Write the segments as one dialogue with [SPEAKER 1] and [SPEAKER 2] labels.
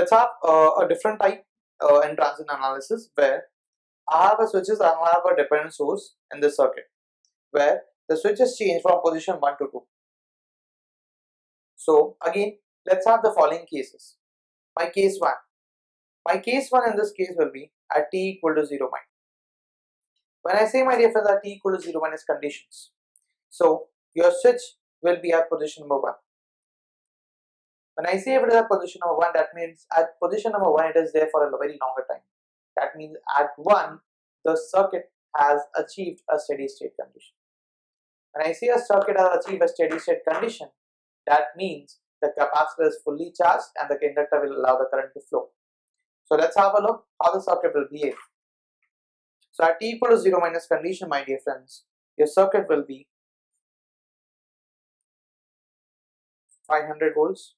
[SPEAKER 1] let's have a different type in transient analysis where I have a switches, I have a dependent source in this circuit where the switches change from position 1 to 2. So again, let's have the following cases. My case 1 in this case will be at t equal to 0 minus. When I say, my dear friends, at t equal to 0 minus conditions, so your switch will be at position number 1. When I say if it is at position number 1, that means at position number 1 it is there for a very longer time. That means at 1 the circuit has achieved a steady state condition. When I say a circuit has achieved a steady state condition, that means the capacitor is fully charged and the inductor will allow the current to flow. So let's have a look how the circuit will behave. So at t equal to 0 minus condition, my dear friends, your circuit will be 500 volts,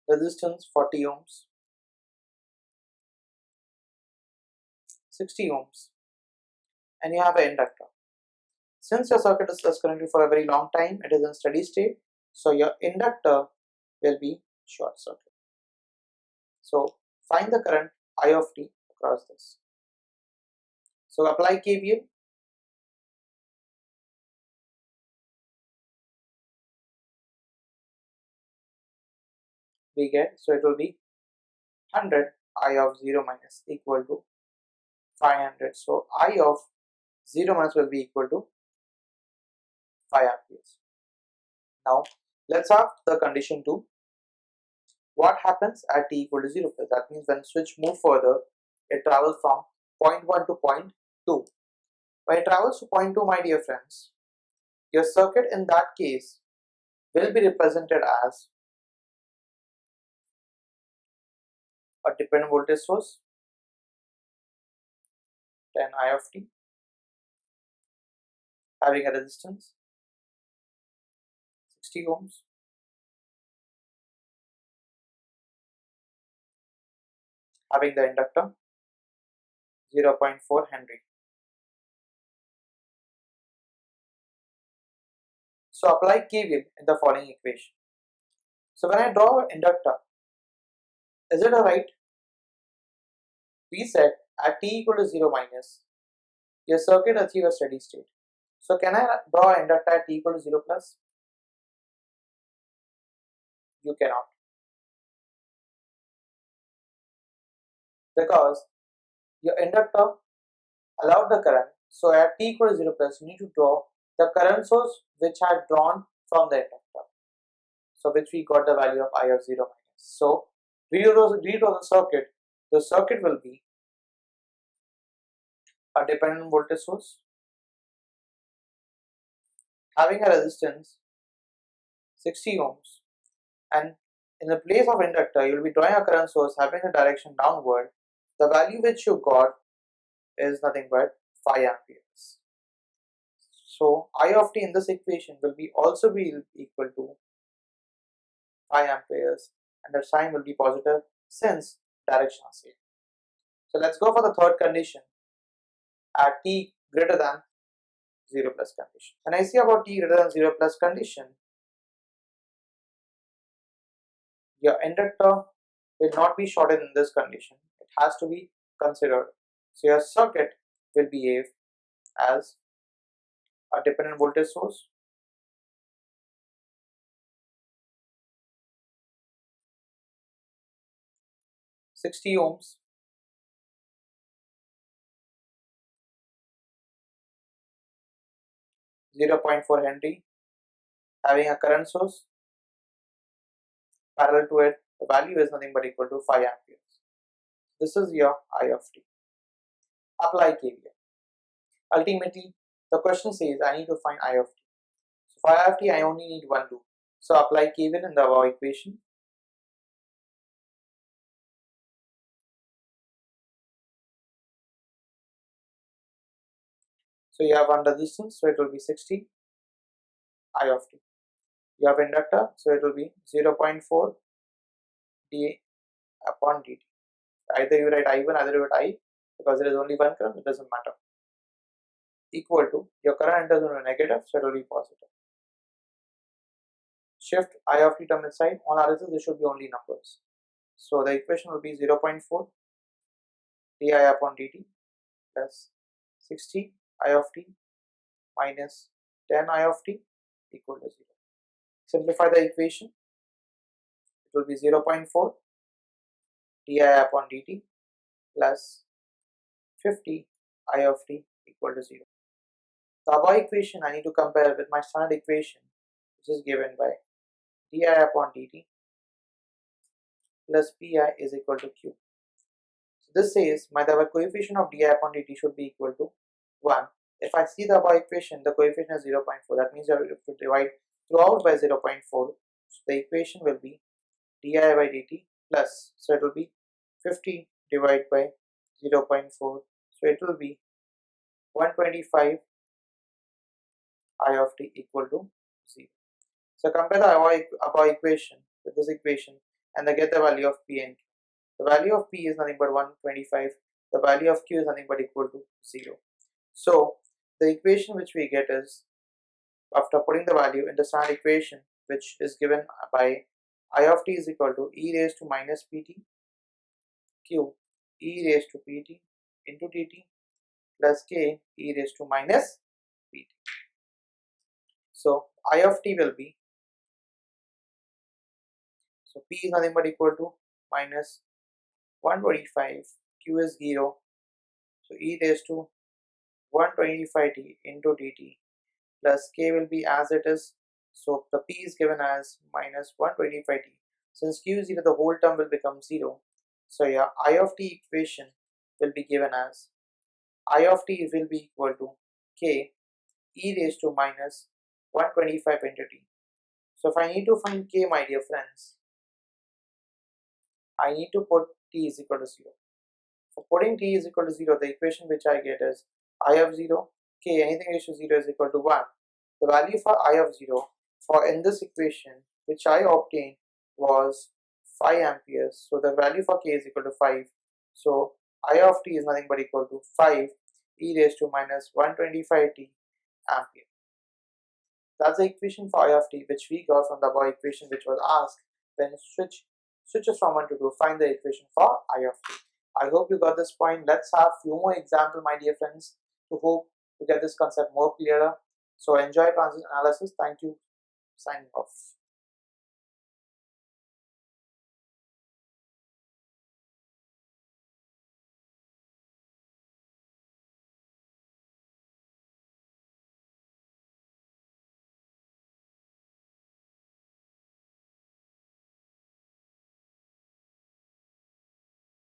[SPEAKER 1] resistance 40 ohms, 60 ohms, and you have an inductor. Since your circuit is connected for a very long time, it is in steady state, so your inductor will be short circuit. So find the current I of t across this. So apply KVL. We get, so it will be 100 I of 0 minus equal to 500. So I of 0 minus will be equal to 5 amperes. Now let's have the condition 2. What happens at t equal to 0 plus? That means when switch move further, it travels from point 1 to point 2. When it travels to point 2, my dear friends, your circuit in that case will be represented as a dependent voltage source 10 I of t having a resistance 60 ohms, having the inductor 0.4 Henry. So apply KVL in the following equation. So when I draw an inductor, is it alright? We said at t equal to 0 minus, your circuit achieves a steady state. So can I draw an inductor at t equal to 0 plus? You cannot. Because your inductor allowed the current, so at t equal to 0 plus, you need to draw the current source which had drawn from the inductor. So which we got the value of I of 0 minus. So redraw the circuit will be a dependent voltage source having a resistance 60 ohms, and in the place of inductor you will be drawing a current source having a direction downward. The value which you got is nothing but 5 amperes. So I of t in this equation will be also be equal to 5 amperes, and the sign will be positive since direction is same. So let's go for the third condition at t greater than 0 plus condition. When I say about t greater than 0 plus condition, your inductor will not be shorted in this condition. It has to be considered. So your circuit will behave as a dependent voltage source (60 ohms), (0.4 Henry), having a current source parallel to it. The value is nothing but equal to 5 amperes. This is your I of t. Apply KVL. Ultimately, the question says I need to find I of t. So for I of t, I only need one loop. So apply KVL in the above equation. So you have one resistance, so it will be 60 I of t. You have inductor, so it will be 0.4 dA upon dt. Either you write I1, either you write I, because there is only one current, it doesn't matter. Equal to, your current enters into negative, so it will be positive. shift I of t term inside. On RSS there should be only numbers. So the equation will be 0.4 di upon dt plus 60 I of t minus 10 I of t equal to 0. Simplify the equation. It will be 0.4 di upon dt plus 50 I of t equal to 0. The above equation I need to compare with my standard equation, which is given by di upon dt plus pi is equal to q. So this says the coefficient of di upon dt should be equal to 1. If I see the above equation, the coefficient is 0.4. That means I have to divide throughout by 0.4. So the equation will be di by dt plus, so it will be 50 divided by 0.4. So it will be 125 I of t equal to 0. So compare the above equation with this equation and I get the value of p and q. The value of p is nothing but 125. The value of q is nothing but equal to 0. So the equation which we get is, after putting the value in the standard equation, which is given by I of t is equal to e raised to minus pt q e raised to pt into dt plus k e raised to minus pt. So I of t will be, so p is nothing but equal to minus 125, q is 0, so e raised to 125t into dt plus k will be as it is, so the p is given as minus 125t. Since q is 0, the whole term will become 0. So yeah, I of t equation will be given as I of t will be equal to k e raised to minus 125 into t. So if I need to find k, my dear friends, I need to put t is equal to 0. For putting t is equal to 0, the equation which I get is I of 0, k, anything raised to 0 is equal to 1. The value for I of 0 for in this equation which I obtained was 5 amperes. So the value for k is equal to 5. So I of t is nothing but equal to 5 e raised to minus 125t ampere. That's the equation for I of t which we got from the above equation which was asked when switches from 1 to 2. Find the equation for I of t. I hope you got this point. Let's have few more examples, my dear friends, to hope to get this concept more clearer. So enjoy transient analysis. Thank you. Signing off.